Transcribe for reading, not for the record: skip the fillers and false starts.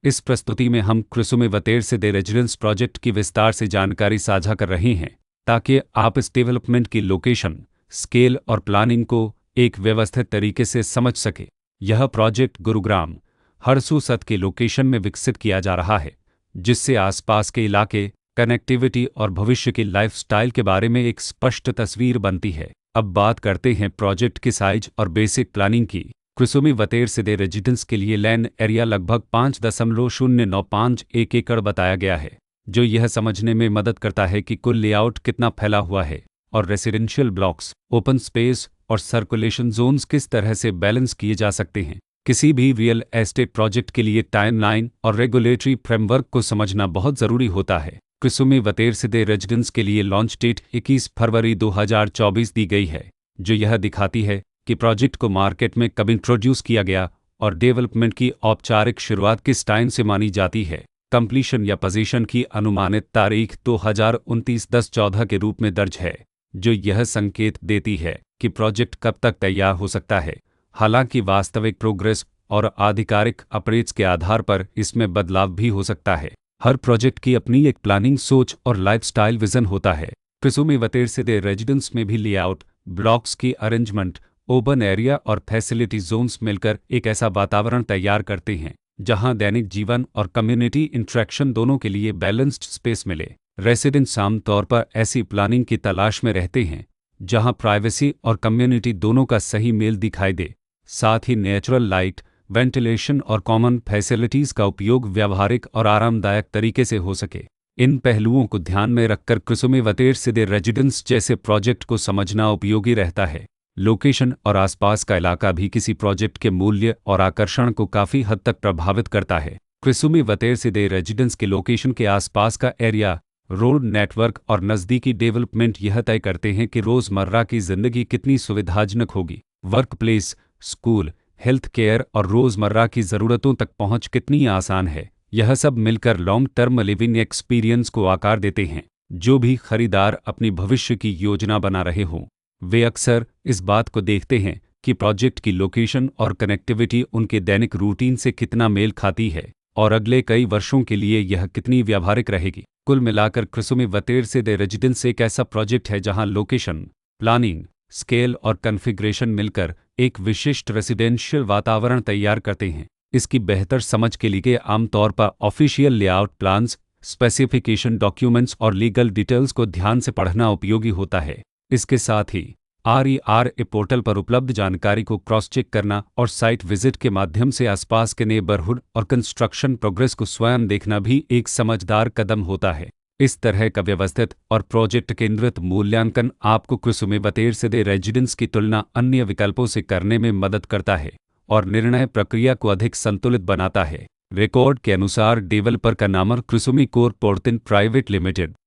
इस प्रस्तुति में हम क्रिसुमे वतेर से दे रेजिडेंस प्रोजेक्ट की विस्तार से जानकारी साझा कर रहे हैं ताकि आप इस डेवलपमेंट की लोकेशन, स्केल और प्लानिंग को एक व्यवस्थित तरीके से समझ सके। यह प्रोजेक्ट गुरुग्राम, हरसूसत के लोकेशन में विकसित किया जा रहा है, जिससे आसपास के इलाके, कनेक्टिविटी और भविष्य के लाइफस्टाइल के बारे में एक स्पष्ट तस्वीर बनती है। अब बात करते हैं प्रोजेक्ट की साइज और बेसिक प्लानिंग की। क्रिसुमे वतेर से दे रेजिडेंस के लिए लैंड एरिया लगभग 5.0951 एकड़ बताया गया है, जो यह समझने में मदद करता है कि कुल लेआउट कितना फैला हुआ है और रेसिडेंशियल ब्लॉक्स, ओपन स्पेस और सर्कुलेशन जोन्स किस तरह से बैलेंस किए जा सकते हैं। किसी भी रियल एस्टेट प्रोजेक्ट के लिए टाइमलाइन और रेगुलेटरी फ्रेमवर्क को समझना बहुत ज़रूरी होता है। क्रिसुमे वतेर से दे रेजिडेंस के लिए लॉन्च डेट 21 फरवरी 2024 दी गई है, जो यह दिखाती है कि प्रोजेक्ट को मार्केट में कब इंट्रोड्यूस किया गया और डेवलपमेंट की औपचारिक शुरुआत किस टाइम से मानी जाती है। कंप्लीशन या पोजीशन की अनुमानित तारीख 2029-10-14 के रूप में दर्ज है, जो यह संकेत देती है कि प्रोजेक्ट कब तक तैयार हो सकता है। हालांकि वास्तविक प्रोग्रेस और आधिकारिक अपडेट्स के आधार पर इसमें बदलाव भी हो सकता है। हर प्रोजेक्ट की अपनी एक प्लानिंग सोच और लाइफस्टाइल विजन होता है। क्रिसुमे वतेर से दे रेजिडेंस में भी लेआउट, ब्लॉक्स की अरेंजमेंट, ओपन एरिया और फैसिलिटी जोन्स मिलकर एक ऐसा वातावरण तैयार करते हैं जहां दैनिक जीवन और कम्युनिटी इंटरेक्शन दोनों के लिए बैलेंस्ड स्पेस मिले। रेसिडेंट्स आमतौर पर ऐसी प्लानिंग की तलाश में रहते हैं जहां प्राइवेसी और कम्युनिटी दोनों का सही मेल दिखाई दे, साथ ही नेचुरल लाइट, वेंटिलेशन और कॉमन फैसिलिटीज़ का उपयोग व्यावहारिक और आरामदायक तरीके से हो सके। इन पहलुओं को ध्यान में रखकर क्रिसुमे वतेर से दे रेजिडेंस जैसे प्रोजेक्ट को समझना उपयोगी रहता है। लोकेशन और आसपास का इलाका भी किसी प्रोजेक्ट के मूल्य और आकर्षण को काफ़ी हद तक प्रभावित करता है। क्रिसुमे वतेर से दे रेजिडेंस के लोकेशन के आसपास का एरिया, रोड नेटवर्क और नज़दीकी डेवलपमेंट यह तय करते हैं कि रोज़मर्रा की ज़िंदगी कितनी सुविधाजनक होगी। Work place, school, health care और रोज़मर्रा की ज़रूरतों तक पहुँच कितनी आसान है। यह सब मिलकर लॉन्ग टर्म लिविंग एक्सपीरियंस को आकार देते हैं। जो भी खरीदार अपनी भविष्य की योजना बना रहे हों, वे अक्सर इस बात को देखते हैं कि प्रोजेक्ट की लोकेशन और कनेक्टिविटी उनके दैनिक रूटीन से कितना मेल खाती है और अगले कई वर्षों के लिए यह कितनी व्यावहारिक रहेगी। कुल मिलाकर क्रिसुमे वतेर से दे रेजिडेंस एक ऐसा प्रोजेक्ट है जहां लोकेशन, प्लानिंग, स्केल और कॉन्फ़िगरेशन मिलकर एक विशिष्ट रेसिडेंशियल वातावरण तैयार करते हैं। इसकी बेहतर समझ के लिए आमतौर पर official layout plans, specification documents और लीगल डिटेल्स को ध्यान से पढ़ना उपयोगी होता है। इसके साथ ही RERA पोर्टल पर उपलब्ध जानकारी को क्रॉस चेक करना और साइट विजिट के माध्यम से आसपास के नेबरहुड और कंस्ट्रक्शन प्रोग्रेस को स्वयं देखना भी एक समझदार कदम होता है। इस तरह का व्यवस्थित और प्रोजेक्ट केंद्रित मूल्यांकन आपको क्रिसुमे वतेर से दे रेजिडेंस की तुलना अन्य विकल्पों से करने में मदद करता है और निर्णय प्रक्रिया को अधिक संतुलित बनाता है। रिकॉर्ड के अनुसार डेवलपर का नाम क्रिसुमे कोर पोर्तिन प्राइवेट लिमिटेड